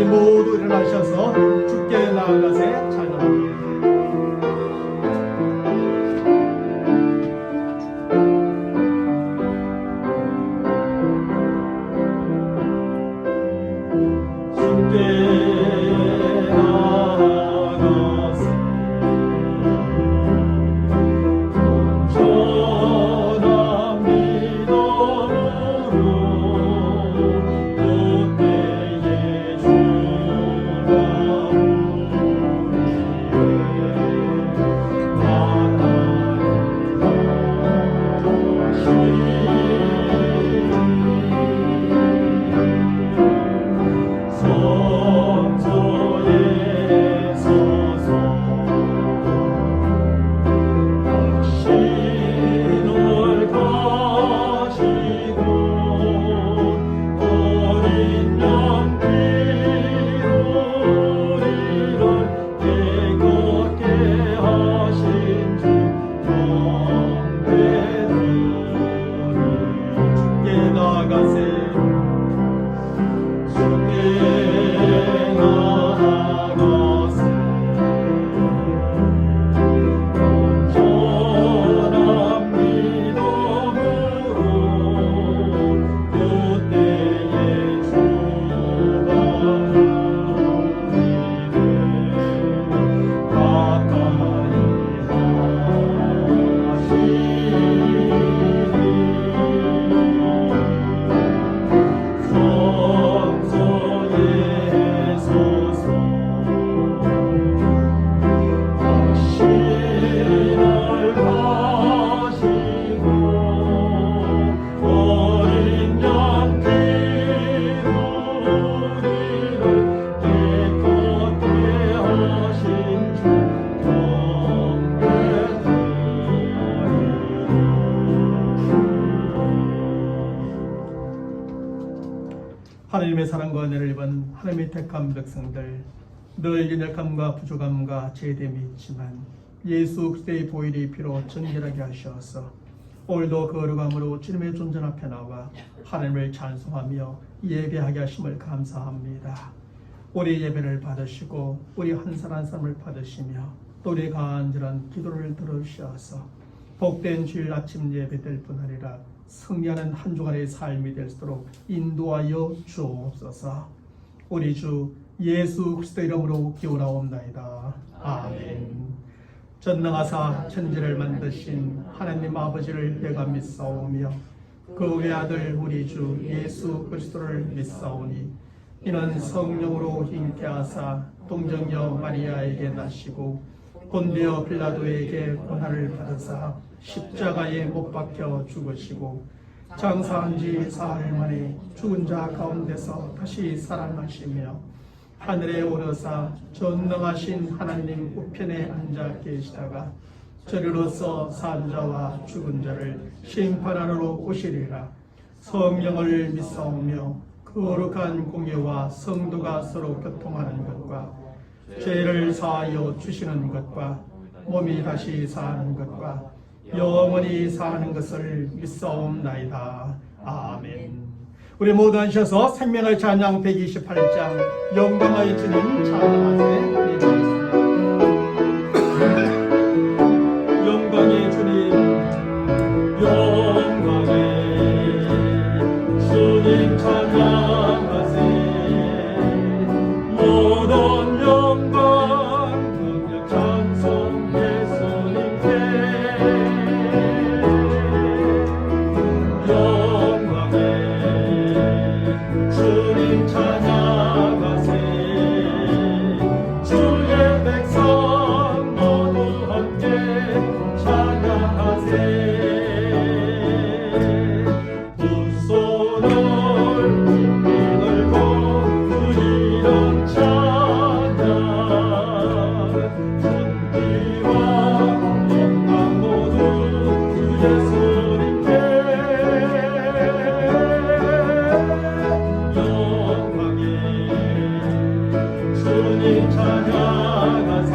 우리 모두 일어나셔서 주께 나아가세 찬양합니다. 하나님의 사랑과 은혜를 입은 하나님의 택한 백성들, 늘 연약함과 부족함과 죄됨이 있지만 예수 그리스도의 보혈의 피로 정결하게 하셔서 오늘도 거룩함으로 주님의 존전 앞에 나와 하나님을 찬송하며 예배하게 하심을 감사합니다. 우리 예배를 받으시고 우리 한 사람 한 사람을 받으시며 또 우리 간절한 기도를 들으셔서 복된 주일 아침 예배될 뿐 아니라 승리하는 한 주간의 삶이 될 수 있도록 인도하여 주옵소서. 우리 주 예수 그리스도 이름으로 기원하옵나이다. 아멘. 전능하사 천지를 만드신 하나님 아버지를 내가 믿사오며 그 외아들 우리 주 예수 그리스도를 믿사오니 이는 성령으로 잉태하사 동정녀 마리아에게 나시고 본디오 빌라도에게 고난을 받으사 십자가에 못 박혀 죽으시고 장사한 지 사흘 만에 죽은 자 가운데서 다시 살아나시며 하늘에 오르사 전능하신 하나님 우편에 앉아 계시다가 저리로서 산 자와 죽은 자를 심판하러 오시리라. 성령을 믿사오며 거룩한 공예와 성도가 서로 교통하는 것과 죄를 사하여 주시는 것과 몸이 다시 사는 것과 영원히 사는 것을 믿사옵나이다. 아멘. 우리 모두 앉으셔서 생명의 찬양 128장 영광의 주님 찬양하세. 영광의 주님, 영광의 주님 찬양하세. 모든 영광 능력 찬송 예수님께. 영광의 주님 찬양하세. 주의 백성 모두 함께 찬양하세. 두 손을 깊이 들고 드리는 찬양. 존귀와 영광 모두 주 예수님께. 영광의 주님 찬양하세.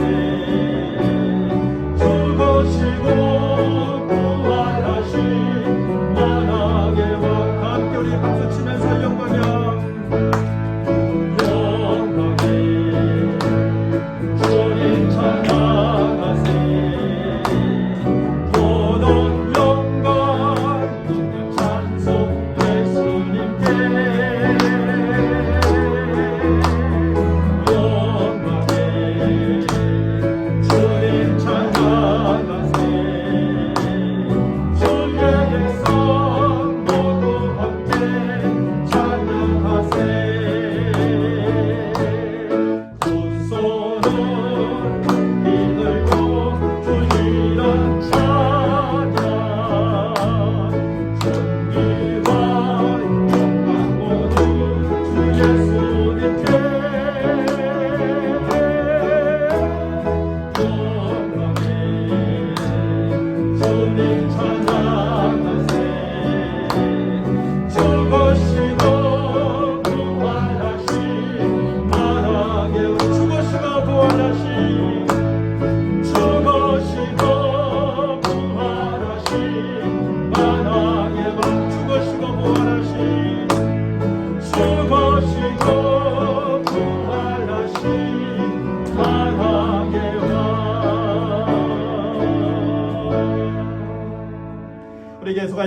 죽으시고 부활하신 만왕의 왕. 함께 우리 박수 치면서 영광의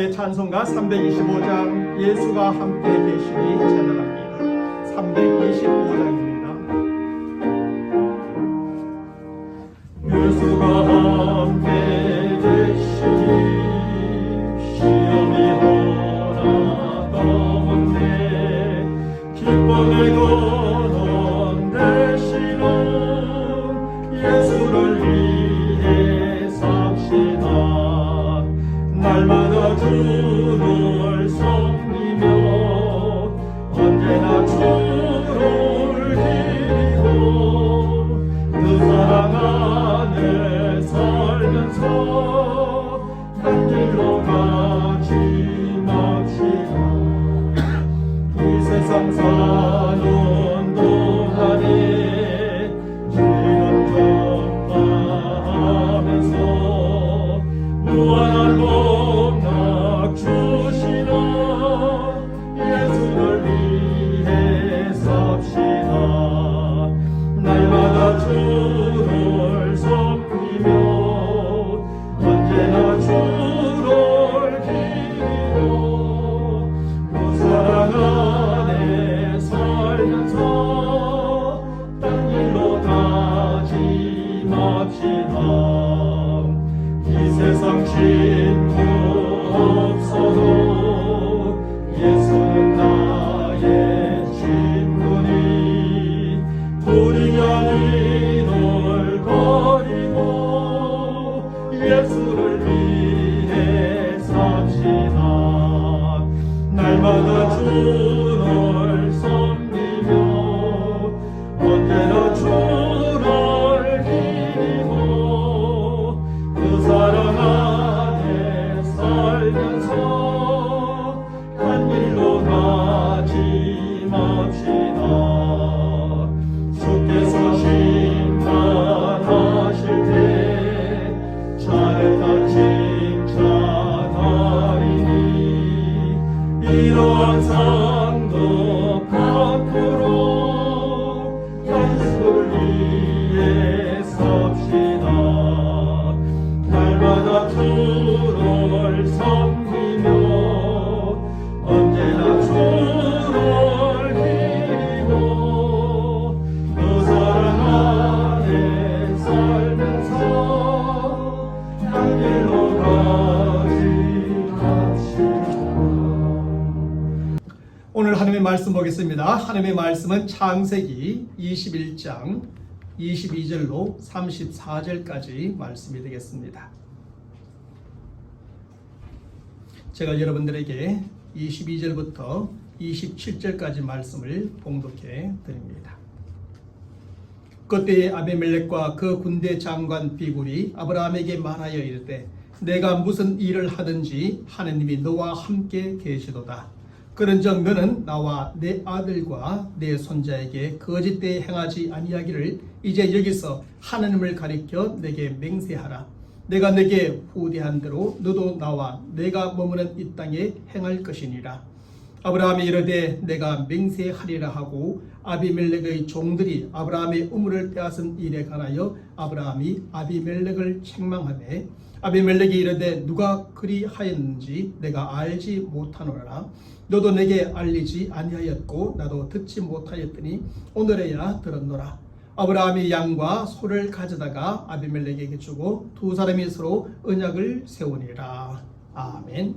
시가의 찬송가 325장 예수가 함께 계시니 찬양합니다. 325장입니다. 예수가 함께 계시니 시험이 허나 가운데 기쁨을 거둬내시는 예수를 위해 삽시다. 날마다 주를 섬기며 언제나 주를 기리고 그 사랑 안에 살면서 딴 길로 가지 맙시다. 이 세상 사는 동안에 주님 전파하면서 무한한 복락 주시는 예수를 위해 삽시다. 날마다 주를 섬기며 언제나 주를 기리고 그 사랑 안에 살면서 딴 길로 가지 맙시다. 이 세상 친구 없어도 예수는 나의 친구니 우리 아니를 버리고 예수를 위해 삽시다. 날마다 주를 섬기며 언제나 주를 기리고 그 사랑 안에 살면서 한 길로 가지 맙시다. 주께서 심판하실 때 잘했다 칭찬하리니 이러한 상도 밖으로 예수를 위해 삽시다. 날마다 주를 섬기며 언제나 주를 기리고 그 사랑 안에 살면서 한 길로 가지 맙시다. 오늘 하나님의 말씀 보겠습니다. 하나님의 말씀은 창세기 21장 22절로 34절까지 말씀이 되겠습니다. 제가 여러분들에게 22절부터 27절까지 말씀을 봉독해 드립니다. 그때에 아비멜렉과 그 군대 장관 비굴이 아브라함에게 말하여 이르되 내가 무슨 일을 하든지 하나님이 너와 함께 계시도다. 그런즉 너는 나와 내 아들과 내 손자에게 거짓되이 행하지 아니하기를 이제 여기서 하나님을 가리켜 내게 맹세하라. 내가 내게 후대한 대로 너도 나와 내가 머무는 이 땅에 행할 것이니라. 아브라함이 이르되 내가 맹세하리라 하고 아비멜렉의 종들이 아브라함의 우물을 빼앗은 일에 관하여 아브라함이 아비멜렉을 책망하되 아비멜렉이 이르되 누가 그리 하였는지 내가 알지 못하노라. 너도 내게 알리지 아니하였고 나도 듣지 못하였더니 오늘에야 들었노라. 아브라함이 양과 소를 가져다가 아비멜렉에게 주고 두 사람이 서로 언약을 세우니라. 아멘.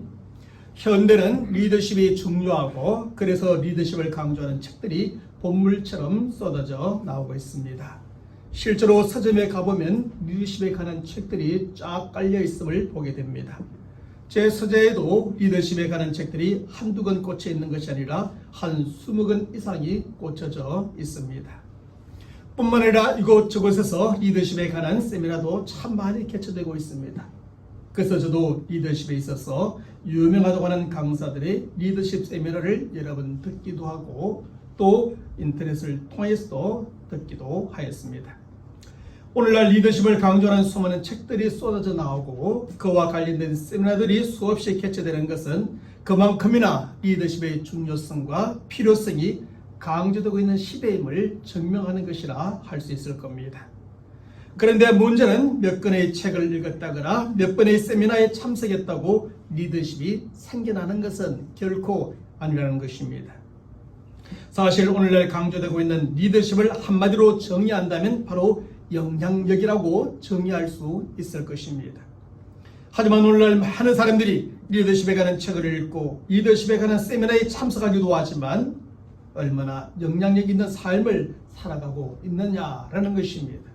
현대는 리더십이 중요하고 그래서 리더십을 강조하는 책들이 본물처럼 쏟아져 나오고 있습니다. 실제로 서점에 가보면 리더십에 관한 책들이 쫙 깔려 있음을 보게 됩니다. 제 서재에도 리더십에 관한 책들이 한두 권 꽂혀 있는 것이 아니라 한 20권 이상이 꽂혀져 있습니다. 뿐만 아니라 이곳저곳에서 리더십에 관한 세미나도 참 많이 개최되고 있습니다. 그래서 저도 리더십에 있어서 유명하다고 하는 강사들의 리더십 세미나를 여러 번 듣기도 하고 또 인터넷을 통해서도 듣기도 하였습니다. 오늘날 리더십을 강조하는 수많은 책들이 쏟아져 나오고 그와 관련된 세미나들이 수없이 개최되는 것은 그만큼이나 리더십의 중요성과 필요성이 강조되고 있는 시대임을 증명하는 것이라 할 수 있을 겁니다. 그런데 문제는 몇 권의 책을 읽었다거나 몇 번의 세미나에 참석했다고 리더십이 생겨나는 것은 결코 아니라는 것입니다. 사실 오늘날 강조되고 있는 리더십을 한마디로 정의한다면 바로 영향력이라고 정의할 수 있을 것입니다. 하지만 오늘날 많은 사람들이 리더십에 관한 책을 읽고 리더십에 관한 세미나에 참석하기도 하지만 얼마나 영향력 있는 삶을 살아가고 있느냐라는 것입니다.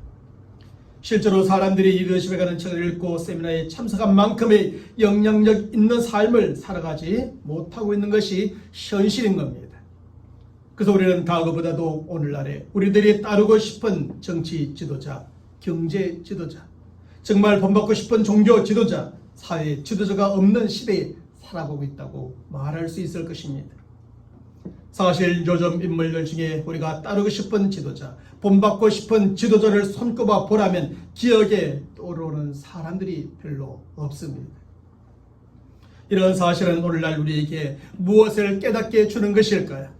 실제로 사람들이 리더십에 관한 책을 읽고 세미나에 참석한 만큼의 영향력 있는 삶을 살아가지 못하고 있는 것이 현실인 겁니다. 그래서 우리는 과거보다도 오늘날에 우리들이 따르고 싶은 정치 지도자, 경제 지도자, 정말 본받고 싶은 종교 지도자, 사회 지도자가 없는 시대에 살아가고 있다고 말할 수 있을 것입니다. 사실 요즘 인물들 중에 우리가 따르고 싶은 지도자, 본받고 싶은 지도자를 손꼽아 보라면 기억에 떠오르는 사람들이 별로 없습니다. 이런 사실은 오늘날 우리에게 무엇을 깨닫게 주는 것일까요?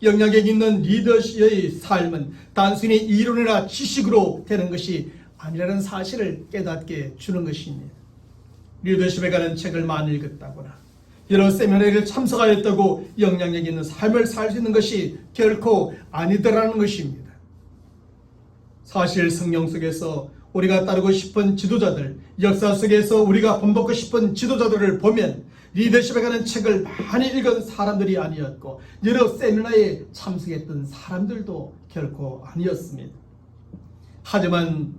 영향력 있는 리더십의 삶은 단순히 이론이나 지식으로 되는 것이 아니라는 사실을 깨닫게 주는 것입니다. 리더십에 관한 책을 많이 읽었다거나 이런 세미나를 참석하였다고 영향력 있는 삶을 살 수 있는 것이 결코 아니더라는 것입니다. 사실 성경 속에서 우리가 따르고 싶은 지도자들, 역사 속에서 우리가 본받고 싶은 지도자들을 보면 리더십에 관한 책을 많이 읽은 사람들이 아니었고 여러 세미나에 참석했던 사람들도 결코 아니었습니다. 하지만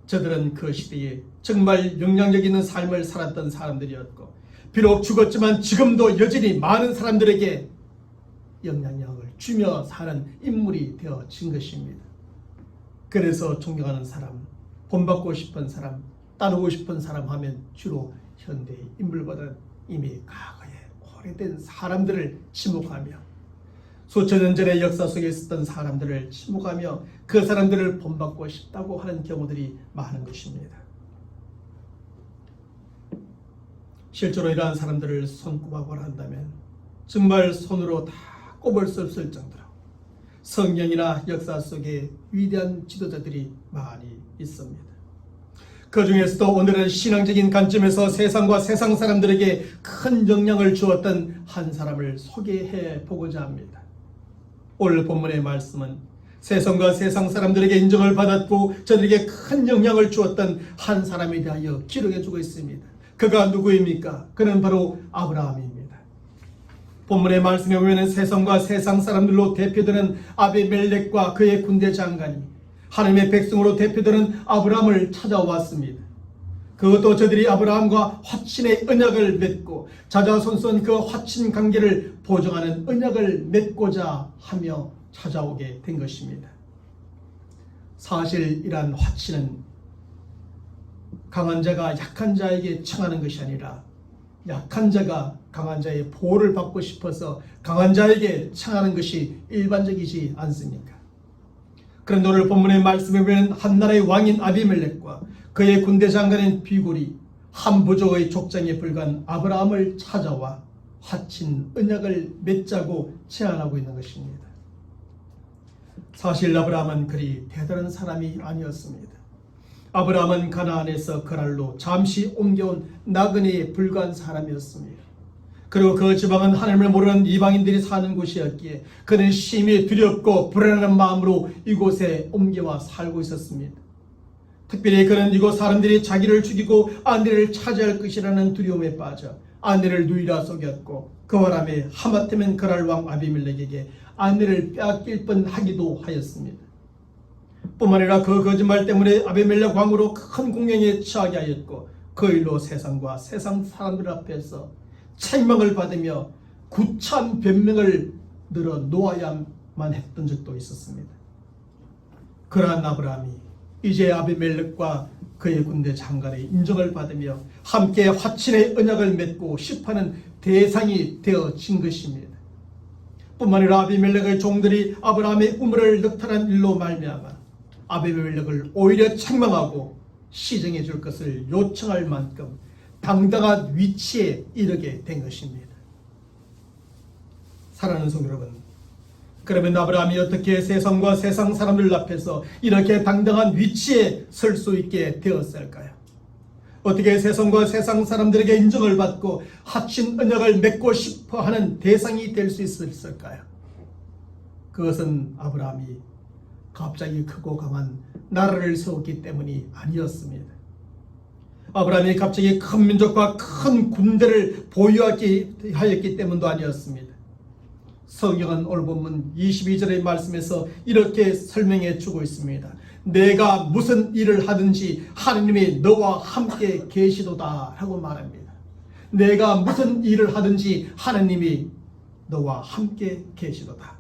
저들은 그 시대에 정말 영향력 있는 삶을 살았던 사람들이었고 비록 죽었지만 지금도 여전히 많은 사람들에게 영향력을 주며 사는 인물이 되어진 것입니다. 그래서 존경하는 사람, 본받고 싶은 사람, 따르고 싶은 사람 하면 주로 현대의 인물보다는 이미 과거에 오래된 사람들을 지목하며 수천 년 전의 역사 속에 있었던 사람들을 지목하며 그 사람들을 본받고 싶다고 하는 경우들이 많은 것입니다. 실제로 이러한 사람들을 손꼽아 보라 한다면 정말 손으로 다 꼽을 수 없을 정도로 성경이나 역사 속에 위대한 지도자들이 많이 있습니다. 그 중에서도 오늘은 신앙적인 관점에서 세상과 세상 사람들에게 큰 영향을 주었던 한 사람을 소개해 보고자 합니다. 오늘 본문의 말씀은 세상과 세상 사람들에게 인정을 받았고 저들에게 큰 영향을 주었던 한 사람에 대하여 기록해 주고 있습니다. 그가 누구입니까? 그는 바로 아브라함입니다. 본문의 말씀에 보면 세상과 세상 사람들로 대표되는 아비멜렉과 그의 군대 장관이 하나님의 백성으로 대표되는 아브라함을 찾아왔습니다. 그것도 저들이 아브라함과 화친의 언약을 맺고 자자손손 그 화친 관계를 보증하는 언약을 맺고자 하며 찾아오게 된 것입니다. 사실 이러한 화친은 강한 자가 약한 자에게 청하는 것이 아니라 약한 자가 강한 자의 보호를 받고 싶어서 강한 자에게 청하는 것이 일반적이지 않습니까? 그런데 오늘 본문의 말씀에 보면 한 나라의 왕인 아비멜렉과 그의 군대 장관인 비굴이 한 부족의 족장에 불과한 아브라함을 찾아와 화친 언약을 맺자고 제안하고 있는 것입니다. 사실 아브라함은 그리 대단한 사람이 아니었습니다. 아브라함은 가나안에서 거랄로 잠시 옮겨온 나그네에 불과한 사람이었습니다. 그리고 그 지방은 하나님을 모르는 이방인들이 사는 곳이었기에 그는 심히 두렵고 불안한 마음으로 이곳에 옮겨와 살고 있었습니다. 특별히 그는 이곳 사람들이 자기를 죽이고 아내를 차지할 것이라는 두려움에 빠져 아내를 누이라 속였고 그 바람에 하마터면 거랄 왕 아비멜렉에게 아내를 빼앗길 뻔하기도 하였습니다. 뿐만 아니라 그 거짓말 때문에 아비멜렉 왕으로 큰 공경에 처하게 하였고 그 일로 세상과 세상 사람들 앞에서 책망을 받으며 구차한 변명을 늘어 놓아야만 했던 적도 있었습니다. 그러한 아브라함이 이제 아비멜렉과 그의 군대 장관의 인정을 받으며 함께 화친의 언약을 맺고 싶어하는 대상이 되어진 것입니다. 뿐만 아니라 아비멜렉의 종들이 아브라함의 우물을 늑탈한 일로 말미암아 아비멜렉을 오히려 책망하고 시정해 줄 것을 요청할 만큼 당당한 위치에 이르게 된 것입니다. 사랑하는 성도 여러분, 그러면 아브라함이 어떻게 세상과 세상 사람들 앞에서 이렇게 당당한 위치에 설 수 있게 되었을까요? 어떻게 세상과 세상 사람들에게 인정을 받고 합친 언약을 맺고 싶어 하는 대상이 될 수 있을까요? 그것은 아브라함이 갑자기 크고 강한 나라를 세웠기 때문이 아니었습니다. 아브라함이 갑자기 큰 민족과 큰 군대를 보유하였기 때문도 아니었습니다. 성경은 오늘 본문 22절의 말씀에서 이렇게 설명해 주고 있습니다. 내가 무슨 일을 하든지 하느님이 너와 함께 계시도다 라고 말합니다. 내가 무슨 일을 하든지 하느님이 너와 함께 계시도다.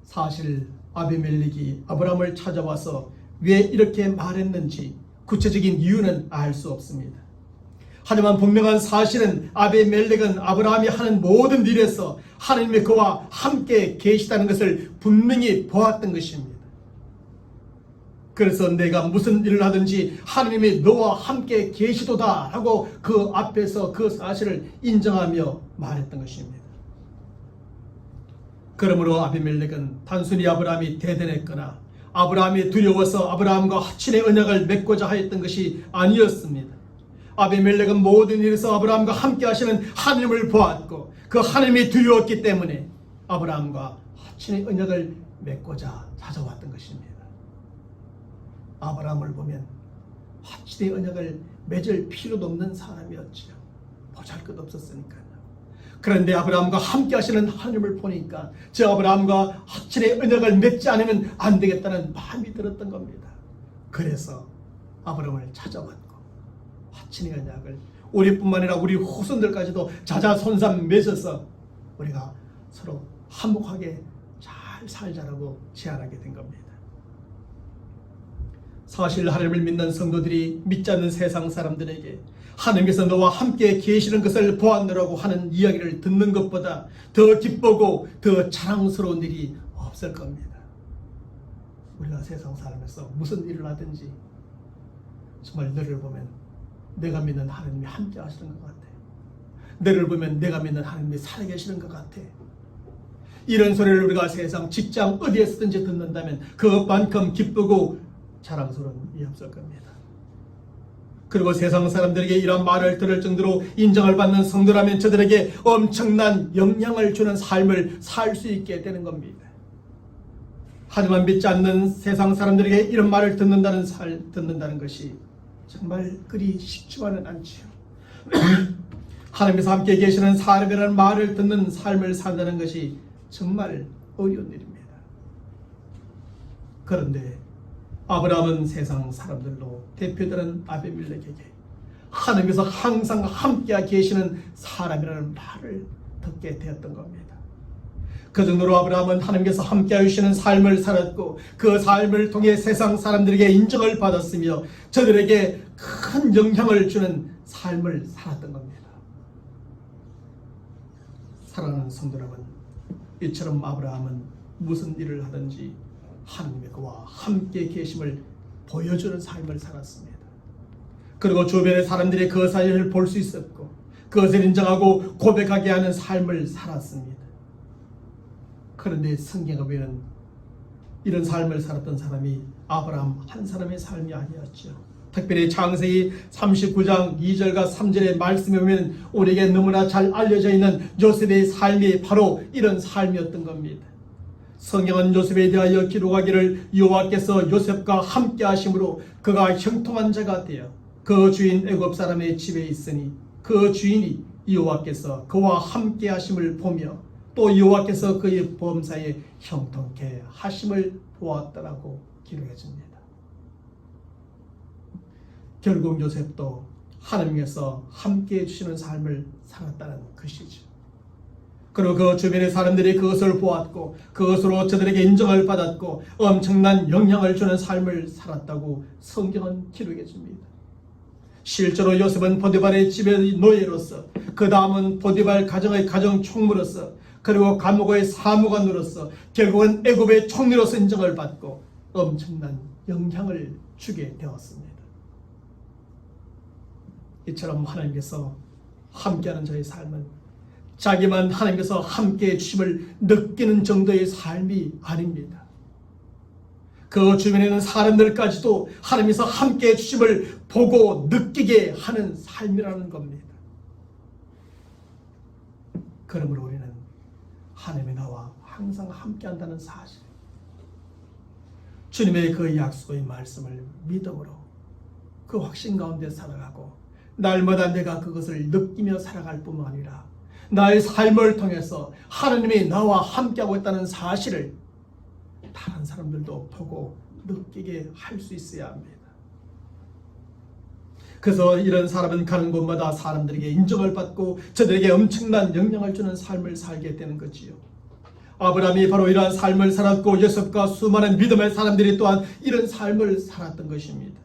사실 아비멜렉이 아브라함을 찾아와서 왜 이렇게 말했는지 구체적인 이유는 알 수 없습니다. 하지만 분명한 사실은 아비멜렉은 아브라함이 하는 모든 일에서 하나님이 그와 함께 계시다는 것을 분명히 보았던 것입니다. 그래서 내가 무슨 일을 하든지 하나님이 너와 함께 계시도다 하고 그 앞에서 그 사실을 인정하며 말했던 것입니다. 그러므로 아비멜렉은 단순히 아브라함이 대단했거나 아브라함이 두려워서 아브라함과 합친의 언약을 맺고자 하였던 것이 아니었습니다. 아비멜렉은 모든 일에서 아브라함과 함께 하시는 하나님을 보았고 그 하나님이 두려웠기 때문에 아브라함과 합친의 언약을 맺고자 찾아왔던 것입니다. 아브라함을 보면 합친의 언약을 맺을 필요도 없는 사람이었지요. 보잘것없었으니까요. 그런데 아브라함과 함께 하시는 하나님을 보니까 저 아브라함과 합친의 언약을 맺지 않으면 안 되겠다는 마음이 들었던 겁니다. 그래서 아브라함을 찾아왔고 합친의 언약을 우리뿐만 아니라 우리 후손들까지도 자자손손 맺어서 우리가 서로 화목하게 잘 살자라고 제안하게 된 겁니다. 사실 하나님을 믿는 성도들이 믿지 않는 세상 사람들에게 하나님께서 너와 함께 계시는 것을 보았노라고 하는 이야기를 듣는 것보다 더 기쁘고 더 자랑스러운 일이 없을 겁니다. 우리가 세상 살면서 무슨 일을 하든지 정말 너를 보면 내가 믿는 하나님이 함께 하시는 것 같아. 너를 보면 내가 믿는 하나님이 살아계시는 것 같아. 이런 소리를 우리가 세상 직장 어디에서든지 듣는다면 그것만큼 기쁘고 자랑스러운 일이 없을 겁니다. 그리고 세상 사람들에게 이런 말을 들을 정도로 인정을 받는 성도라면 저들에게 엄청난 영향을 주는 삶을 살 수 있게 되는 겁니다. 하지만 믿지 않는 세상 사람들에게 이런 말을 듣는다는 것이 정말 그리 쉽지만은 않지요. 하나님께서 함께 계시는 사람이라는 말을 듣는 삶을 산다는 것이 정말 어려운 일입니다. 그런데 아브라함은 세상 사람들로 대표되는 아비멜렉에게 하나님께서 항상 함께 계시는 사람이라는 말을 듣게 되었던 겁니다. 그 정도로 아브라함은 하나님께서 함께 하시는 삶을 살았고 그 삶을 통해 세상 사람들에게 인정을 받았으며 저들에게 큰 영향을 주는 삶을 살았던 겁니다. 사랑하는 성도 여러분, 이처럼 아브라함은 무슨 일을 하든지 하나님의 그와 함께 계심을 보여주는 삶을 살았습니다. 그리고 주변의 사람들이 그 사실을 볼 수 있었고 그것을 인정하고 고백하게 하는 삶을 살았습니다. 그런데 성경에 보면 이런 삶을 살았던 사람이 아브라함 한 사람의 삶이 아니었죠. 특별히 창세기 39장 2절과 3절의 말씀에 보면 우리에게 너무나 잘 알려져 있는 요셉의 삶이 바로 이런 삶이었던 겁니다. 성경은 요셉에 대하여 기록하기를 여호와께서 요셉과 함께 하심으로 그가 형통한 자가 되어 그 주인 애굽 사람의 집에 있으니 그 주인이 여호와께서 그와 함께 하심을 보며 또 여호와께서 그의 범사에 형통케 하심을 보았더라고 기록해 줍니다. 결국 요셉도 하나님께서 함께 해주시는 삶을 살았다는 것이죠. 그리고 그 주변의 사람들이 그것을 보았고 그것으로 저들에게 인정을 받았고 엄청난 영향을 주는 삶을 살았다고 성경은 기록해 줍니다. 실제로 요셉은 보디발의 집의 노예로서, 그 다음은 보디발 가정의 가정 총무로서, 그리고 감옥의 사무관으로서 결국은 애굽의 총리로서 인정을 받고 엄청난 영향을 주게 되었습니다. 이처럼 하나님께서 함께하는 저의 삶은 자기만 하나님께서 함께해 주심을 느끼는 정도의 삶이 아닙니다. 그 주변에 있는 사람들까지도 하나님께서 함께해 주심을 보고 느끼게 하는 삶이라는 겁니다. 그러므로 우리는 하나님이 나와 항상 함께한다는 사실, 주님의 그 약속의 말씀을 믿음으로 그 확신 가운데 살아가고 날마다 내가 그것을 느끼며 살아갈 뿐만 아니라 나의 삶을 통해서 하나님이 나와 함께하고 있다는 사실을 다른 사람들도 보고 느끼게 할 수 있어야 합니다. 그래서 이런 사람은 가는 곳마다 사람들에게 인정을 받고 저들에게 엄청난 영향을 주는 삶을 살게 되는 거지요. 아브라함이 바로 이러한 삶을 살았고 요셉과 수많은 믿음의 사람들이 또한 이런 삶을 살았던 것입니다.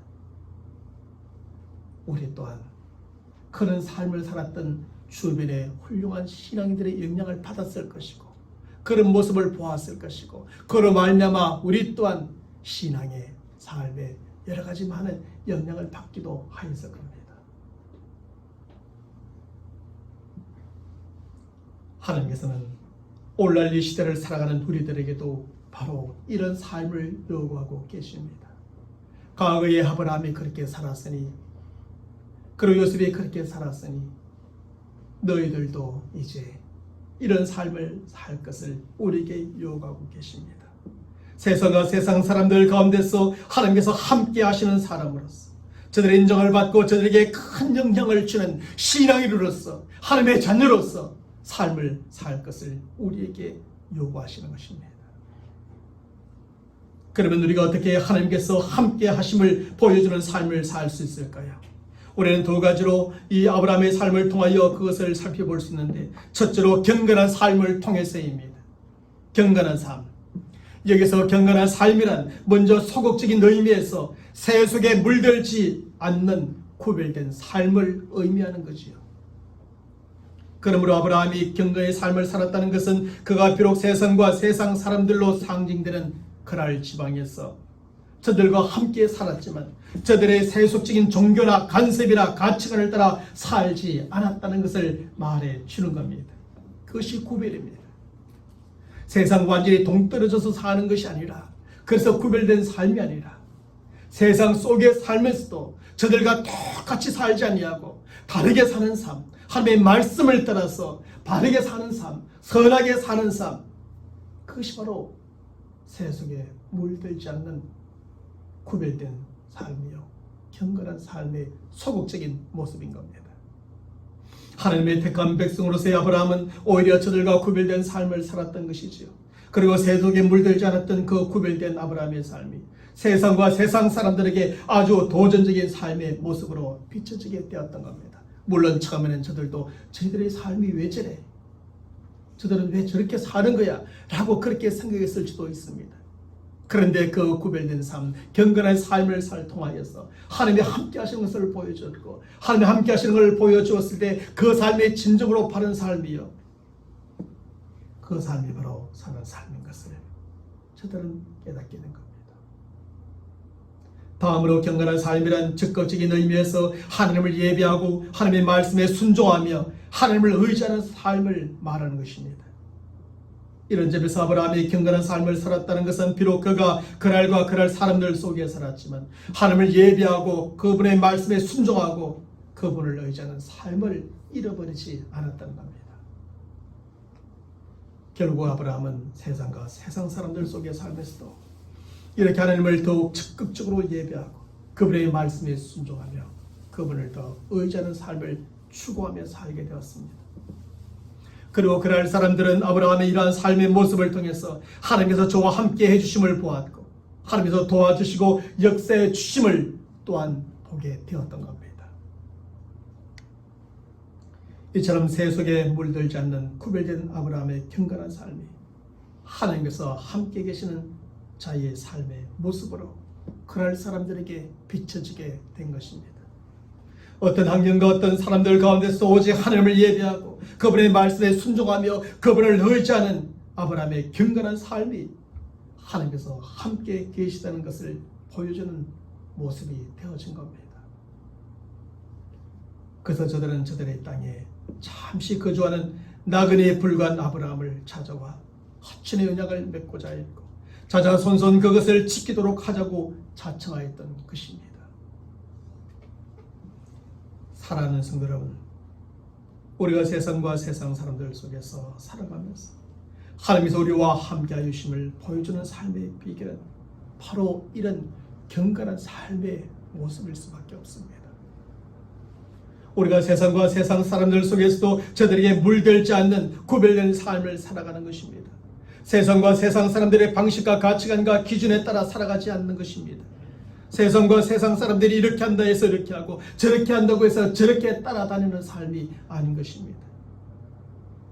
우리 또한 그런 삶을 살았던 주변의 훌륭한 신앙인들의 영향을 받았을 것이고 그런 모습을 보았을 것이고 그로 말미암아 우리 또한 신앙의 삶에 여러 가지 많은 영향을 받기도 하였을 겁니다. 하나님께서는 오늘날 이 시대를 살아가는 우리들에게도 바로 이런 삶을 요구하고 계십니다. 과거에 아브라함이 그렇게 살았으니 그리고 요셉이 그렇게 살았으니 너희들도 이제 이런 삶을 살 것을 우리에게 요구하고 계십니다. 세상과 세상 사람들 가운데서 하나님께서 함께 하시는 사람으로서 저들의 인정을 받고 저들에게 큰 영향을 주는 신앙인으로서 하나님의 자녀로서 삶을 살 것을 우리에게 요구하시는 것입니다. 그러면 우리가 어떻게 하나님께서 함께 하심을 보여주는 삶을 살 수 있을까요? 우리는 두 가지로 이 아브라함의 삶을 통하여 그것을 살펴볼 수 있는데, 첫째로 경건한 삶을 통해서입니다. 경건한 삶. 여기서 경건한 삶이란 먼저 소극적인 의미에서 세속에 물들지 않는 구별된 삶을 의미하는 거지요. 그러므로 아브라함이 경건의 삶을 살았다는 것은 그가 비록 세상과 세상 사람들로 상징되는 그랄 지방에서 저들과 함께 살았지만 저들의 세속적인 종교나 간섭이나 가치관을 따라 살지 않았다는 것을 말해 주는 겁니다. 그것이 구별입니다. 세상 완전히 동떨어져서 사는 것이 아니라, 그래서 구별된 삶이 아니라 세상 속에 살면서도 저들과 똑같이 살지 아니하고 다르게 사는 삶, 하나님의 말씀을 따라서 바르게 사는 삶, 선하게 사는 삶, 그것이 바로 세속에 물들지 않는 구별된 삶이요, 경건한 삶의 소극적인 모습인 겁니다. 하나님의 택한 백성으로서의 아브라함은 오히려 저들과 구별된 삶을 살았던 것이지요. 그리고 세속에 물들지 않았던 그 구별된 아브라함의 삶이 세상과 세상 사람들에게 아주 도전적인 삶의 모습으로 비춰지게 되었던 겁니다. 물론 처음에는 저들도 저희들의 삶이 왜 저래? 저들은 왜 저렇게 사는 거야? 라고 그렇게 생각했을지도 있습니다. 그런데 그 구별된 삶, 경건한 삶을 통하여서 하나님이 함께 하시는 것을 보여줬고, 하나님이 함께 하시는 것을 보여주었을 때 그 삶이 진정으로 바른 삶이요, 그 삶이 바로 사는 삶인 것을 저들은 깨닫게 된 겁니다. 다음으로 경건한 삶이란 적극적인 의미에서 하나님을 예배하고 하나님의 말씀에 순종하며 하나님을 의지하는 삶을 말하는 것입니다. 이런 점에서 아브라함이 경건한 삶을 살았다는 것은 비록 그가 그날과 그날 사람들 속에 살았지만 하나님을 예배하고 그분의 말씀에 순종하고 그분을 의지하는 삶을 잃어버리지 않았다는 겁니다. 결국 아브라함은 세상과 세상 사람들 속에 살면서도 이렇게 하나님을 더욱 적극적으로 예배하고 그분의 말씀에 순종하며 그분을 더 의지하는 삶을 추구하며 살게 되었습니다. 그리고 그날 사람들은 아브라함의 이러한 삶의 모습을 통해서 하나님께서 저와 함께 해주심을 보았고 하나님께서 도와주시고 역사해 주심을 또한 보게 되었던 겁니다. 이처럼 세속에 물들지 않는 구별된 아브라함의 경건한 삶이 하나님께서 함께 계시는 자의 삶의 모습으로 그날 사람들에게 비춰지게 된 것입니다. 어떤 환경과 어떤 사람들 가운데서 오직 하나님을 예배하고 그분의 말씀에 순종하며 그분을 의지하는 아브라함의 경건한 삶이 하나님께서 함께 계시다는 것을 보여주는 모습이 되어진 겁니다. 그래서 저들은 저들의 땅에 잠시 거주하는 나그네에 불과한 아브라함을 찾아와 하천의 언약을 맺고자 했고 자자손손 그것을 지키도록 하자고 자청하였던 것입니다. 사랑하는 성도 여러분, 우리가 세상과 세상 사람들 속에서 살아가면서 하나님께서 우리와 함께하여 주심을 보여주는 삶의 비결은 바로 이런 경건한 삶의 모습일 수밖에 없습니다. 우리가 세상과 세상 사람들 속에서도 저들에게 물들지 않는 구별된 삶을 살아가는 것입니다. 세상과 세상 사람들의 방식과 가치관과 기준에 따라 살아가지 않는 것입니다. 세상과 세상 사람들이 이렇게 한다 해서 이렇게 하고 저렇게 한다고 해서 저렇게 따라다니는 삶이 아닌 것입니다.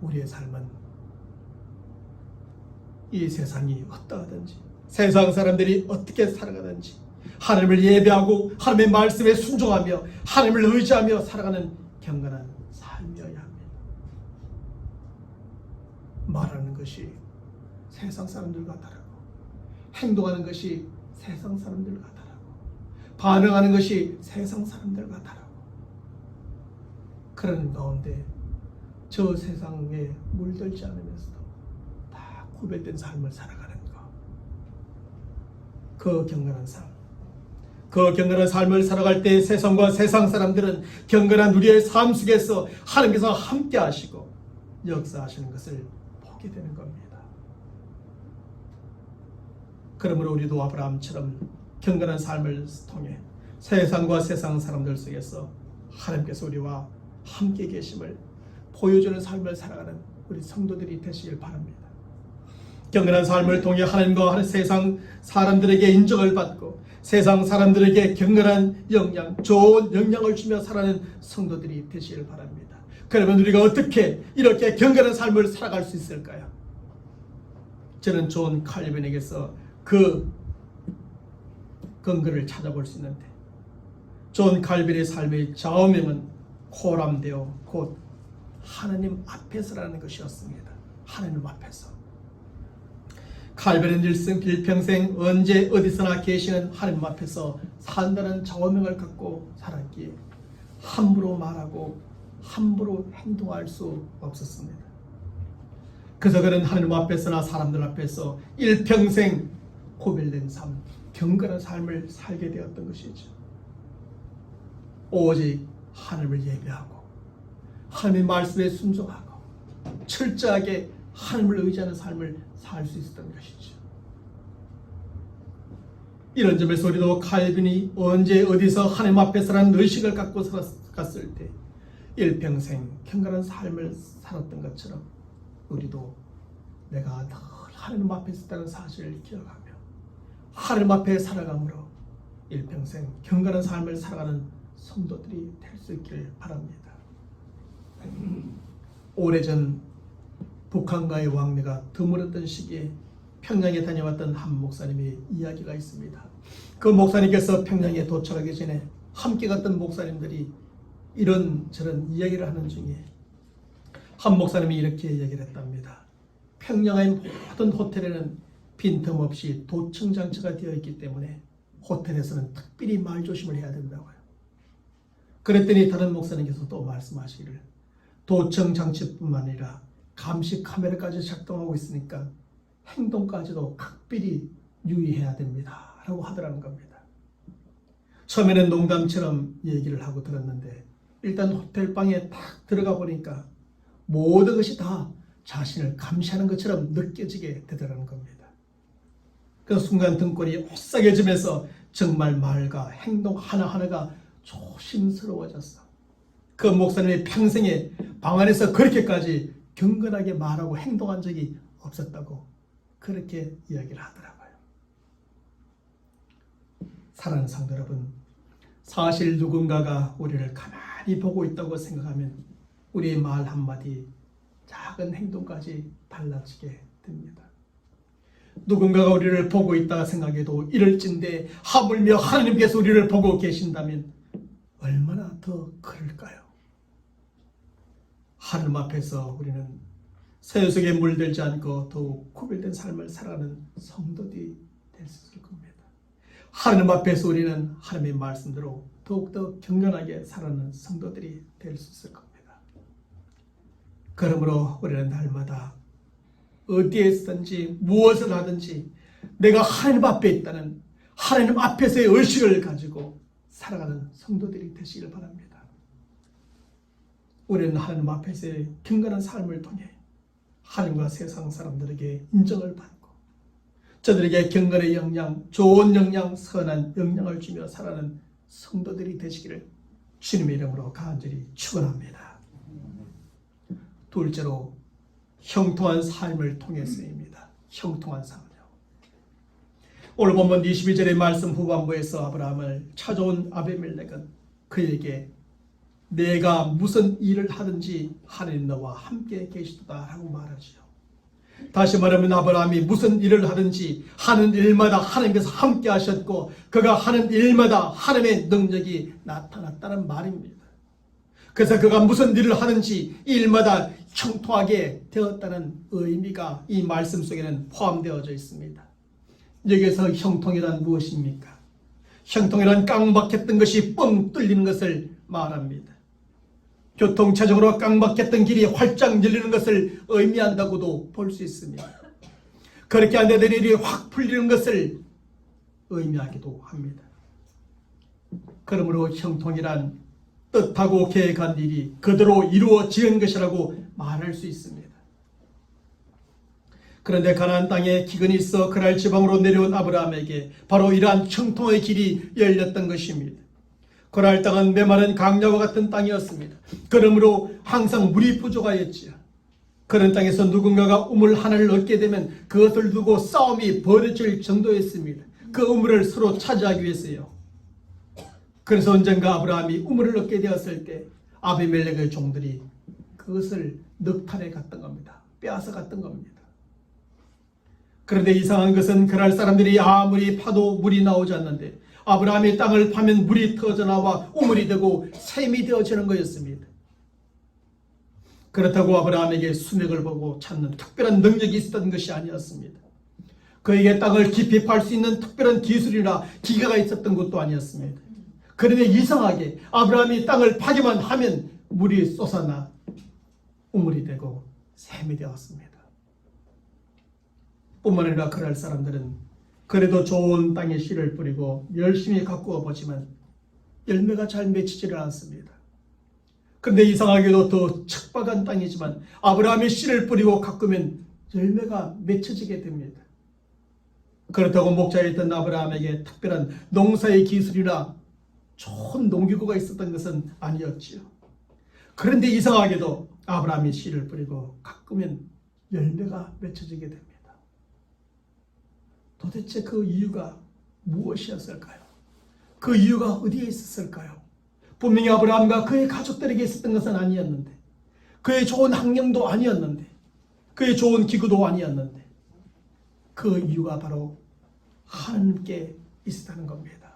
우리의 삶은 이 세상이 어떠하든지 세상 사람들이 어떻게 살아가든지 하나님을 예배하고 하나님의 말씀에 순종하며 하나님을 의지하며 살아가는 경건한 삶이어야 합니다. 말하는 것이 세상 사람들과 다르고 행동하는 것이 세상 사람들과 다르고 반응하는 것이 세상 사람들과 다르고 그런 가운데 저 세상에 물들지 않으면서도 다 구별된 삶을 살아가는 것, 그 경건한 삶, 그 경건한 삶을 살아갈 때 세상과 세상 사람들은 경건한 우리의 삶 속에서 하나님께서 함께 하시고 역사하시는 것을 보게 되는 겁니다. 그러므로 우리도 아브라함처럼 경건한 삶을 통해 세상과 세상 사람들 속에서 하나님께서 우리와 함께 계심을 보여주는 삶을 살아가는 우리 성도들이 되시길 바랍니다. 경건한 삶을 통해 하나님과 세상 사람들에게 인정을 받고 세상 사람들에게 경건한 영향, 좋은 영향을 주며 살아가는 성도들이 되시길 바랍니다. 그러면 우리가 어떻게 이렇게 경건한 삶을 살아갈 수 있을까요? 저는 존 칼빈에게서 그 근거를 찾아볼 수 있는데 존 칼빈의 삶의 좌우명은 코람데오, 곧 하나님 앞에서라는 것이었습니다. 하나님 앞에서. 칼빈은 일평생 언제 어디서나 계시는 하나님 앞에서 산다는 좌우명을 갖고 살았기에 함부로 말하고 함부로 행동할 수 없었습니다. 그래서 그는 하나님 앞에서나 사람들 앞에서 일평생 고별된 삶, 경건한 삶을 살게 되었던 것이죠. 오직 하나님을 예배하고 하나님의 말씀에 순종하고 철저하게 하나님을 의지하는 삶을 살 수 있었던 것이죠. 이런 점에서 우리도 칼빈이 언제 어디서 하나님 앞에서라는 의식을 갖고 살았을 때 일평생 경건한 삶을 살았던 것처럼 우리도 내가 늘 하나님 앞에 있었다는 사실을 기억하며 하나님 앞에 살아감으로 일평생 경건한 삶을 살아가는 성도들이 될 수 있기를 바랍니다. 오래전 북한과의 왕래가 드물었던 시기에 평양에 다녀왔던 한 목사님의 이야기가 있습니다. 그 목사님께서 평양에 도착하기 전에 함께 갔던 목사님들이 이런저런 이야기를 하는 중에 한 목사님이 이렇게 이야기를 했답니다. 평양의 모든 호텔에는 빈틈없이 도청 장치가 되어 있기 때문에 호텔에서는 특별히 말조심을 해야 된다고요. 그랬더니 다른 목사님께서 또 말씀하시기를 도청 장치뿐만 아니라 감시 카메라까지 작동하고 있으니까 행동까지도 각별히 유의해야 됩니다 라고 하더라는 겁니다. 처음에는 농담처럼 얘기를 하고 들었는데 일단 호텔방에 딱 들어가 보니까 모든 것이 다 자신을 감시하는 것처럼 느껴지게 되더라는 겁니다. 그 순간 등골이 오싹해지면서 정말 말과 행동 하나하나가 조심스러워졌어. 그 목사님의 평생에 방 안에서 그렇게까지 경건하게 말하고 행동한 적이 없었다고 그렇게 이야기를 하더라고요. 사랑하는 성도 여러분, 사실 누군가가 우리를 가만히 보고 있다고 생각하면 우리의 말 한마디, 작은 행동까지 달라지게 됩니다. 누군가가 우리를 보고 있다 생각해도 이럴진데 하물며 하나님께서 우리를 보고 계신다면 얼마나 더 그럴까요? 하나님 앞에서 우리는 세속에 물들지 않고 더욱 구별된 삶을 살아가는 성도들이 될 수 있을 겁니다. 하나님 앞에서 우리는 하나님의 말씀대로 더욱더 경건하게 살아가는 성도들이 될 수 있을 겁니다. 그러므로 우리는 날마다 어디에 있든지 무엇을 하든지 내가 하나님 앞에 있다는 하나님 앞에서의 의식을 가지고 살아가는 성도들이 되시길 바랍니다. 우리는 하나님 앞에서의 경건한 삶을 통해 하나님과 세상 사람들에게 인정을 받고 저들에게 경건의 영향, 좋은 영향, 선한 영향을 주며 살아가는 성도들이 되시기를 주님의 이름으로 간절히 축원합니다. 둘째로 형통한 삶을 통해서입니다. 형통한 삶을요. 오늘 본문 22절의 말씀 후반부에서 아브라함을 찾아온 아비멜렉은 그에게 내가 무슨 일을 하든지 하나님 너와 함께 계시도다 라고 말하지요. 다시 말하면 아브라함이 무슨 일을 하든지 하는 일마다 하나님께서 함께 하셨고 그가 하는 일마다 하나님의 능력이 나타났다는 말입니다. 그래서 그가 무슨 일을 하든지 이 일마다 형통하게 되었다는 의미가 이 말씀 속에는 포함되어져 있습니다. 여기에서 형통이란 무엇입니까? 형통이란 깡박했던 것이 뻥 뚫리는 것을 말합니다. 교통체적으로 깡박했던 길이 활짝 열리는 것을 의미한다고도 볼 수 있습니다. 그렇게 안 되던 일이 확 풀리는 것을 의미하기도 합니다. 그러므로 형통이란 뜻하고 계획한 일이 그대로 이루어지는 것이라고 말할 수 있습니다. 그런데 가나안 땅에 기근이 있어 그랄 지방으로 내려온 아브라함에게 바로 이러한 형통의 길이 열렸던 것입니다. 그랄 땅은 메마른 강야와 같은 땅이었습니다. 그러므로 항상 물이 부족하였지요. 그런 땅에서 누군가가 우물 하나를 얻게 되면 그것을 두고 싸움이 벌어질 정도였습니다. 그 우물을 서로 차지하기 위해서요. 그래서 언젠가 아브라함이 우물을 얻게 되었을 때 아비멜렉의 종들이 그것을 넉탈해 갔던 겁니다. 빼앗아 갔던 겁니다. 그런데 이상한 것은 그날 사람들이 아무리 파도 물이 나오지 않는데 아브라함이 땅을 파면 물이 터져나와 우물이 되고 샘이 되어지는 거였습니다. 그렇다고 아브라함에게 수맥을 보고 찾는 특별한 능력이 있었던 것이 아니었습니다. 그에게 땅을 깊이 팔 수 있는 특별한 기술이나 기계가 있었던 것도 아니었습니다. 그런데 이상하게 아브라함이 땅을 파기만 하면 물이 솟아나 우물이 되고 샘이 되었습니다. 뿐만 아니라 그럴 사람들은 그래도 좋은 땅에 씨를 뿌리고 열심히 가꾸어 보지만 열매가 잘 맺히지를 않습니다. 그런데 이상하게도 더 척박한 땅이지만 아브라함이 씨를 뿌리고 가꾸면 열매가 맺혀지게 됩니다. 그렇다고 목자였던 아브라함에게 특별한 농사의 기술이나 좋은 농기구가 있었던 것은 아니었지요. 그런데 이상하게도 아브라함이 씨를 뿌리고 가꾸면 열매가 맺혀지게 됩니다. 도대체 그 이유가 무엇이었을까요? 그 이유가 어디에 있었을까요? 분명히 아브라함과 그의 가족들에게 있었던 것은 아니었는데, 그의 좋은 환경도 아니었는데, 그의 좋은 기구도 아니었는데, 그 이유가 바로 하나님께 있었다는 겁니다.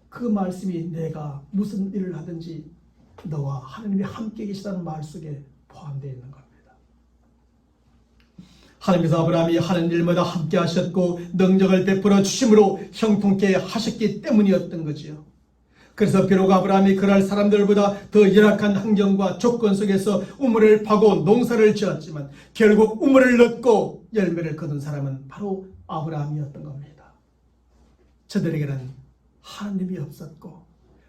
그 말씀이 내가 무슨 일을 하든지 너와 하나님이 함께 계시다는 말 속에 포함되어 있는 겁니다. 하나님께서 아브라함이 하는 일마다 함께 하셨고 능력을 베풀어 주심으로 형통케 하셨기 때문이었던 거지요. 그래서 비록 아브라함이 그날 사람들보다 더 열악한 환경과 조건 속에서 우물을 파고 농사를 지었지만 결국 우물을 얻고 열매를 거둔 사람은 바로 아브라함이었던 겁니다. 저들에게는 하나님이 없었고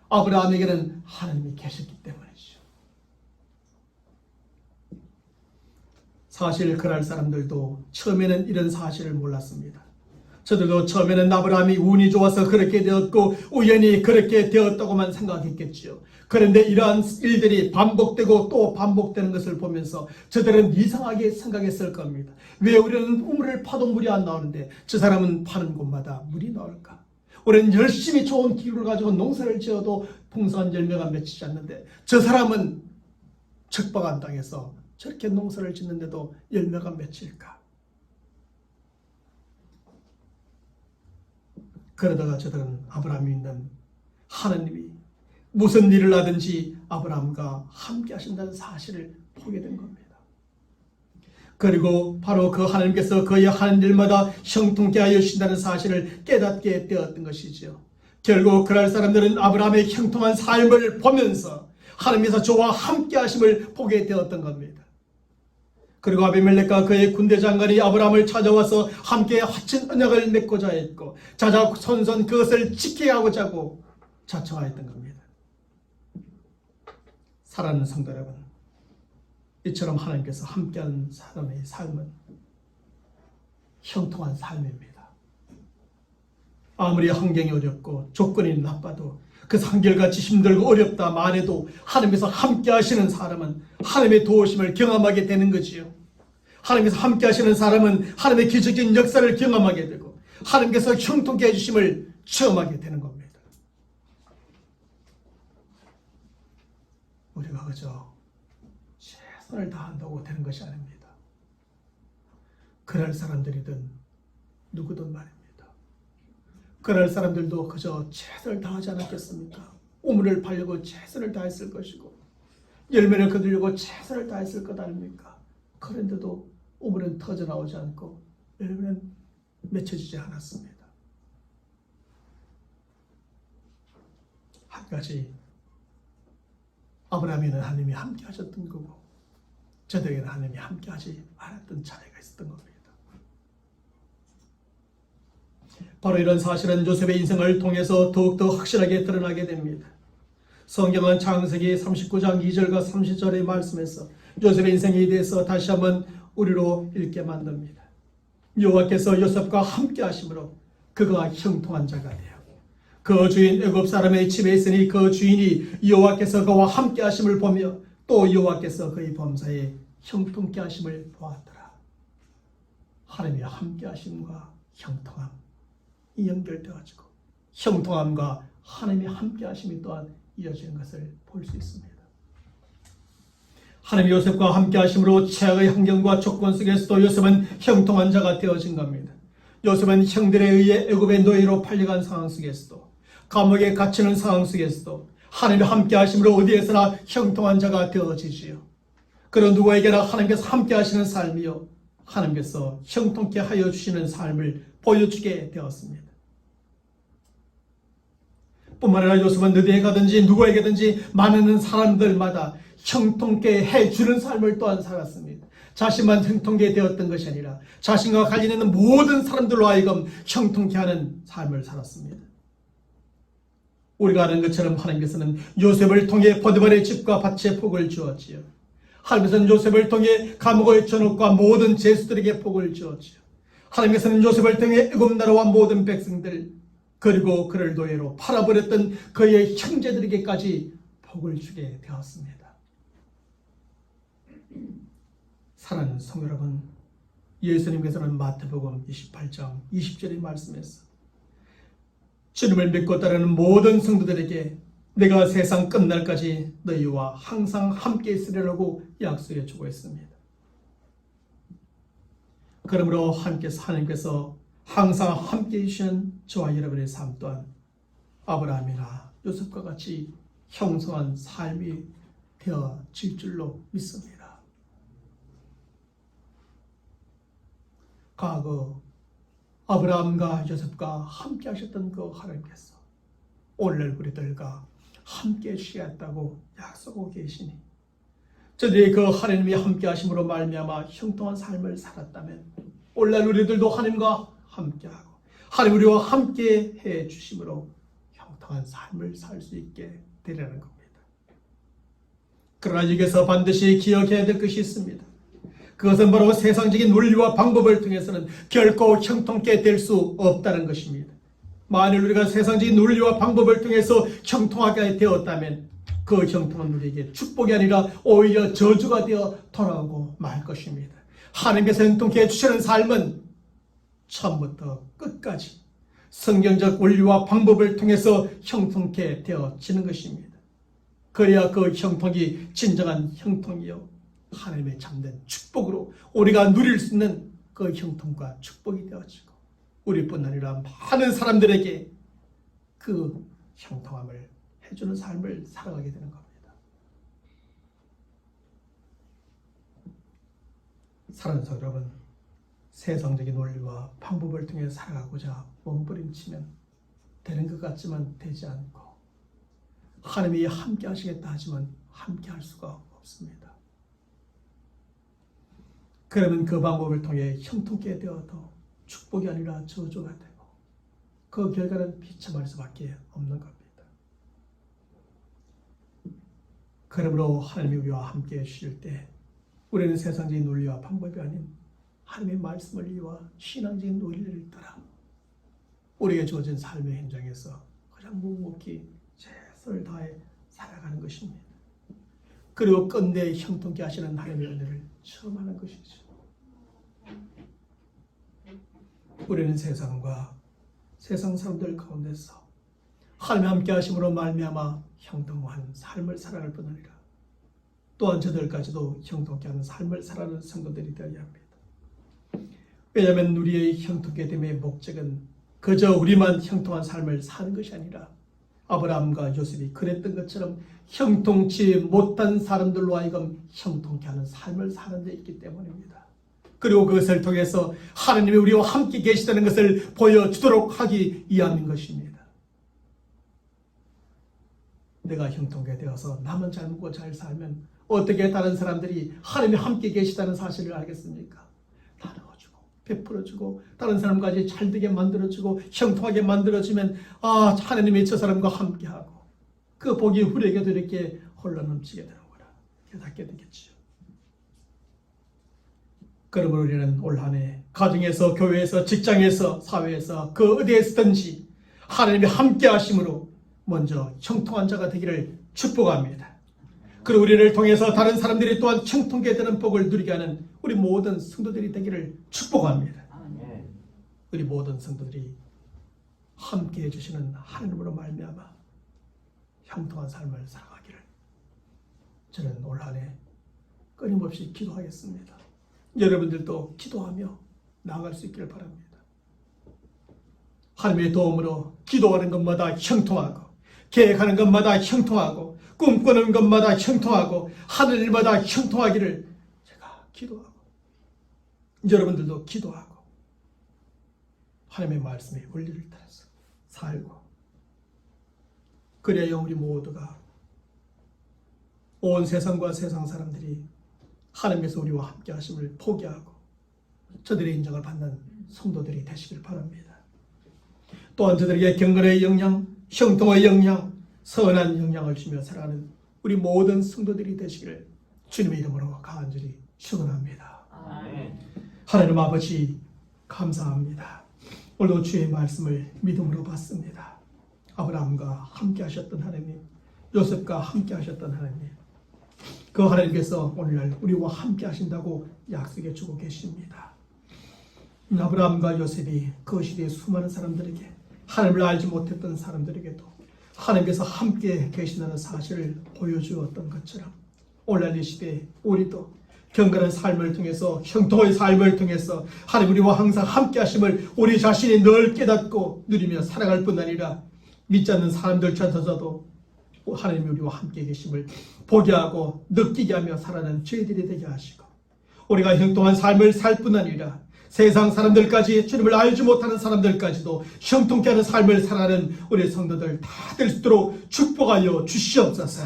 아브라함에게는 하나님이 계셨기 때문이죠. 사실 그날 사람들도 처음에는 이런 사실을 몰랐습니다. 저들도 처음에는 아브라함이 운이 좋아서 그렇게 되었고 우연히 그렇게 되었다고만 생각했겠지요. 그런데 이러한 일들이 반복되고 또 반복되는 것을 보면서 저들은 이상하게 생각했을 겁니다. 왜 우리는 우물을 파도 물이 안 나오는데 저 사람은 파는 곳마다 물이 나올까? 우리는 열심히 좋은 기술을 가지고 농사를 지어도 풍성한 열매가 맺히지 않는데 저 사람은 척박한 땅에서 저렇게 농사를 짓는데도 열매가 맺힐까? 그러다가 저들은 아브라함이 있는 하나님이 무슨 일을 하든지 아브라함과 함께 하신다는 사실을 보게 된 겁니다. 그리고 바로 그 하나님께서 그의 하는 일마다 형통케 하여 주신다는 사실을 깨닫게 되었던 것이죠. 결국 그날 사람들은 아브라함의 형통한 삶을 보면서 하나님께서 저와 함께 하심을 보게 되었던 겁니다. 그리고 아비멜렉과 그의 군대 장관이 아브라함을 찾아와서 함께 하친 언약을 맺고자 했고 자자손손 그것을 지켜야 하고자 하고 자청하였던 겁니다. 사랑하는 성도 여러분, 이처럼 하나님께서 함께하는 사람의 삶은 형통한 삶입니다. 아무리 환경이 어렵고 조건이 나빠도 그 한결같이 힘들고 어렵다 말해도 하나님께서 함께 하시는 사람은 하나님의 도우심을 경험하게 되는 거지요. 하나님께서 함께 하시는 사람은 하나님의 기적적인 역사를 경험하게 되고 하나님께서 형통케 해주심을 체험하게 되는 겁니다. 우리가 그저 최선을 다한다고 되는 것이 아닙니다. 그럴 사람들이든 누구든 말입니다. 그럴 사람들도 그저 최선을 다하지 않았겠습니까? 우물을 파려고 최선을 다했을 것이고 열매를 거두려고 최선을 다했을 것 아닙니까? 그런데도 우물은 터져나오지 않고 열매는 맺혀지지 않았습니다. 한 가지, 아브라함에는 하나님이 함께 하셨던 거고 저들에게는 하나님이 함께 하지 않았던 차이가 있었던 겁니다. 바로 이런 사실은 요셉의 인생을 통해서 더욱더 확실하게 드러나게 됩니다. 성경은 창세기 39장 2절과 30절의 말씀에서 요셉의 인생에 대해서 다시 한번 우리로 읽게 만듭니다. 여호와께서 요셉과 함께 하심으로 그가 형통한 자가 되어 그 주인 애굽 사람의 집에 있으니 그 주인이 여호와께서 그와 함께 하심을 보며 또 여호와께서 그의 범사에 형통케 하심을 보았더라. 하나님이 함께 하심과 형통함 이 연결되어지고 형통함과 하나님이 함께 하심이 또한 이어지는 것을 볼 수 있습니다. 하나님이 요셉과 함께 하심으로 최악의 환경과 조건 속에서도 요셉은 형통한 자가 되어진 겁니다. 요셉은 형들에 의해 애굽의 노예로 팔려간 상황 속에서도 감옥에 갇히는 상황 속에서도 하나님이 함께 하심으로 어디에서나 형통한 자가 되어지지요. 그런 누구에게나 하나님께서 함께 하시는 삶이요 하나님께서 형통케 하여 주시는 삶을 보여주게 되었습니다. 뿐만 아니라 요셉은 어디에 가든지 누구에게든지 많은 사람들마다 형통케 해주는 삶을 또한 살았습니다. 자신만 형통케 되었던 것이 아니라 자신과 관련 있는 모든 사람들로 하여금 형통케 하는 삶을 살았습니다. 우리가 아는 것처럼 하나님께서는 요셉을 통해 포티바의 집과 밭에 복을 주었지요. 하나님께서는 요셉을 통해 감옥의 전옥과 모든 죄수들에게 복을 주었지요. 하나님께서는 요셉을 통해 애굽 나라와 모든 백성들 그리고 그를 노예로 팔아버렸던 그의 형제들에게까지 복을 주게 되었습니다. 사랑하는 성도 여러분, 예수님께서는 마태복음 28장 20절의 말씀에서 주님을 믿고 따르는 모든 성도들에게 내가 세상 끝날까지 너희와 항상 함께 있으리라고 약속해 주고 있습니다. 그러므로 하나님께서 항상 함께 해주시는 저와 여러분의 삶 또한 아브라함이나 요셉과 같이 형성한 삶이 되어질 줄로 믿습니다. 과거 아브라함과 요셉과 함께 하셨던 그 하나님께서 오늘날 우리들과 함께 하시겠다고 약속하고 계시니 저들이 그 하나님이 함께 하심으로 말미암아 형통한 삶을 살았다면 오늘날 우리들도 하나님과 함께하고 하나님 우리와 함께 해 주심으로 형통한 삶을 살 수 있게 되려는 겁니다. 그러나 여기서 반드시 기억해야 될 것이 있습니다. 그것은 바로 세상적인 논리와 방법을 통해서는 결코 형통케 될 수 없다는 것입니다. 만일 우리가 세상적인 논리와 방법을 통해서 형통하게 되었다면 그 형통은 우리에게 축복이 아니라 오히려 저주가 되어 돌아오고 말 것입니다. 하나님께서 형통케 해주시는 삶은 처음부터 끝까지 성경적 원리와 방법을 통해서 형통케 되어지는 것입니다. 그래야 그 형통이 진정한 형통이요 하나님의 참된 축복으로 우리가 누릴 수 있는 그 형통과 축복이 되어지고 우리뿐 아니라 많은 사람들에게 그 형통함을 해주는 삶을 살아가게 되는 겁니다. 사랑하는 성도 여러분, 세상적인 원리와 방법을 통해 살아가고자 몸부림치면 되는 것 같지만 되지 않고 하나님이 함께 하시겠다 하지만 함께 할 수가 없습니다. 그러면 그 방법을 통해 형통케 되어도 축복이 아니라 저주가 되고 그 결과는 비참할 수밖에 없는 겁니다. 그러므로 하나님이 우리와 함께 해주실 때 우리는 세상적인 논리와 방법이 아닌 하나님의 말씀을 이와 신앙적인 논리를 따라 우리에게 주어진 삶의 현장에서 가장 묵묵히 최선을 다해 살아가는 것입니다. 그리고 끝내 형통케 하시는 하나님의 은혜를 체험하는 것이죠. 우리는 세상과 세상 사람들 가운데서 하나님과 함께 하심으로 말미암아 형통한 삶을 살아갈 뿐 아니라 또한 저들까지도 형통케 하는 삶을 살아가는 성도들이 되어야 합니다. 왜냐하면 우리의 형통케 됨의 목적은 그저 우리만 형통한 삶을 사는 것이 아니라 아브라함과 요셉이 그랬던 것처럼 형통치 못한 사람들로 하여금 형통케 하는 삶을 사는 데 있기 때문입니다. 그리고 그것을 통해서 하나님이 우리와 함께 계시다는 것을 보여주도록 하기 위함인 것입니다. 내가 형통케 되어서 나만 잘 먹고 잘 살면 어떻게 다른 사람들이 하나님이 함께 계시다는 사실을 알겠습니까? 나눠주고 베풀어주고 다른 사람까지 잘되게 만들어주고 형통하게 만들어주면 하나님이 저 사람과 함께하고 그 복이 우리에게도 이렇게 흘러넘치게 되는구나 깨닫게 되겠지요. 그러므로 우리는 올 한 해 가정에서 교회에서 직장에서 사회에서 그 어디에서든지 하나님이 함께 하심으로 먼저 형통한 자가 되기를 축복합니다. 그리고 우리를 통해서 다른 사람들이 또한 형통케 되는 복을 누리게 하는 우리 모든 성도들이 되기를 축복합니다. 우리 모든 성도들이 함께 해주시는 하나님으로 말미암아 형통한 삶을 살아가기를 저는 올 한 해 끊임없이 기도하겠습니다. 여러분들도 기도하며 나아갈 수 있기를 바랍니다. 하나님의 도움으로 기도하는 것마다 형통하고 계획하는 것마다 형통하고 꿈꾸는 것마다 형통하고 하는 일마다 형통하기를 제가 기도하고 여러분들도 기도하고 하나님의 말씀의 원리를 따라서 살고 그래야 우리 모두가 온 세상과 세상 사람들이 하나님께서 우리와 함께 하심을 포기하고 저들의 인정을 받는 성도들이 되시길 바랍니다. 또한 저들에게 경건의 영향, 형통의 영향, 선한 영향을 주며 살아가는 우리 모든 성도들이 되시기를 주님의 이름으로 간절히 축원합니다. 하나님 아버지 감사합니다. 오늘도 주의 말씀을 믿음으로 받습니다. 아브라함과 함께 하셨던 하나님, 요셉과 함께 하셨던 하나님, 그 하나님께서 오늘날 우리와 함께 하신다고 약속해 주고 계십니다. 아브라함과 요셉이 그 시대의 수많은 사람들에게 하나님을 알지 못했던 사람들에게도 하나님께서 함께 계신다는 사실을 보여주었던 것처럼 오늘날 이 시대에 우리도 경건한 삶을 통해서 형통의 삶을 통해서 하나님 우리와 항상 함께 하심을 우리 자신이 늘 깨닫고 누리며 살아갈 뿐 아니라 믿지 않는 사람들조차도 하나님이 우리와 함께 계심을 보게 하고 느끼게 하며 살아가는 저희들이 되게 하시고 우리가 형통한 삶을 살 뿐 아니라 세상 사람들까지 주님을 알지 못하는 사람들까지도 형통케 하는 삶을 살아가는 우리 성도들 다 될 수 있도록 축복하여 주시옵소서.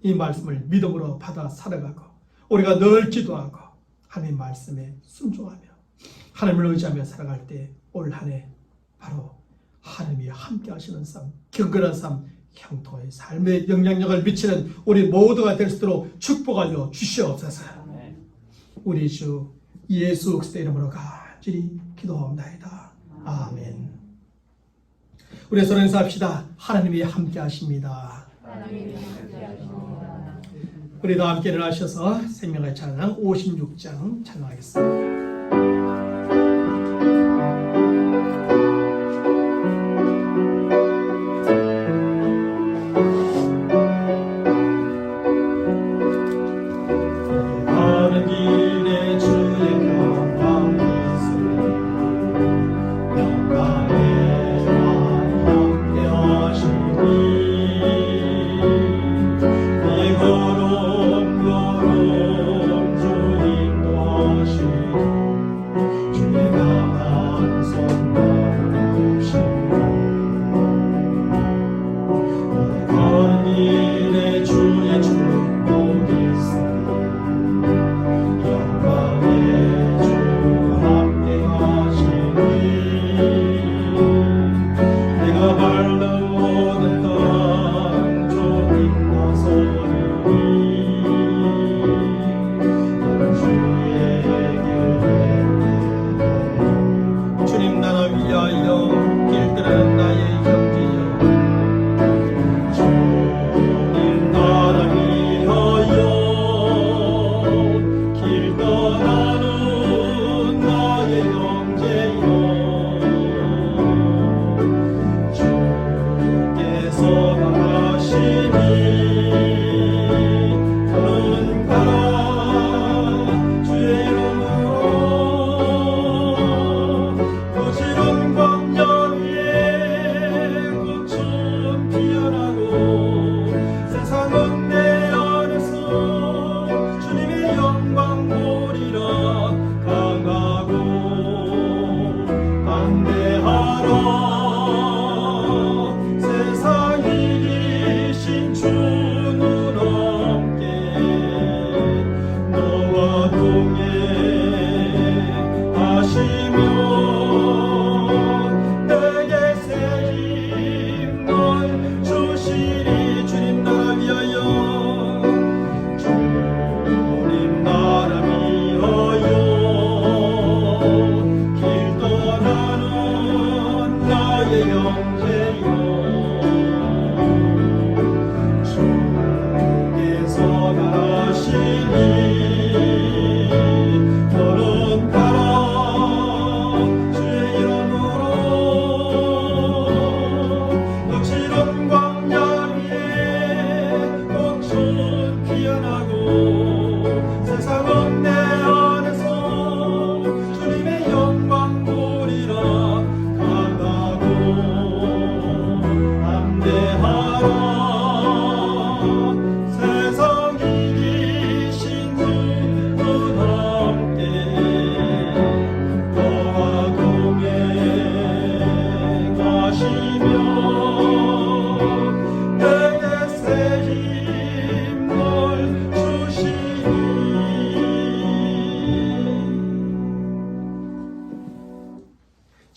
이 말씀을 믿음으로 받아 살아가고 우리가 늘 기도하고 하나님 말씀에 순종하며 하나님을 의지하며 살아갈 때 올 한 해 바로 하나님이 함께 하시는 삶, 경건한 삶, 형통의 삶에 영향력을 미치는 우리 모두가 될 수 있도록 축복하여 주시옵소서. 우리 주 예수 그리스도의 이름으로 간절히 기도하옵나이다. 아멘. 우리 서로 인사합시다. 하나님이 함께 하십니다. 우리 다 함께 일어나셔서 생명의 찬양 56장 찬양하겠습니다. 걸음 걸음 주님 도시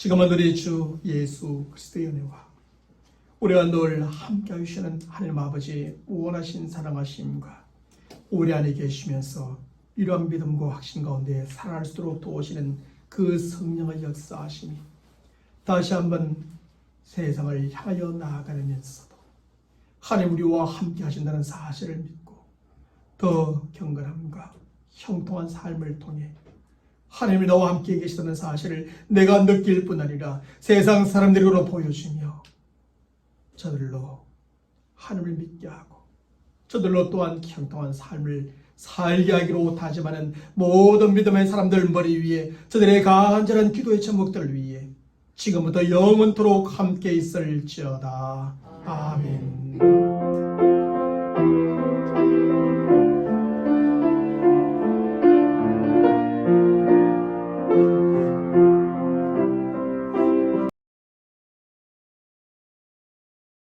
지금은 우리 주 예수 그리스도의 은혜와 우리와 늘 함께 하시는 하나님 아버지의 무한하신 사랑하심과 우리 안에 계시면서 이러한 믿음과 확신 가운데 살아갈 수 있도록 도우시는 그 성령의 역사하심이 다시 한번 세상을 향하여 나아가면서도 하나님 우리와 함께 하신다는 사실을 믿고 더 경건함과 형통한 삶을 통해 하나님이 나와 함께 계시다는 사실을 내가 느낄 뿐 아니라 세상 사람들에게로 보여주며 저들로 하나님을 믿게 하고 저들로 또한 형통한 삶을 살게 하기로 다짐하는 모든 믿음의 사람들 머리 위에 저들의 간절한 기도의 제목들 위에 지금부터 영원토록 함께 있을지어다. 아멘.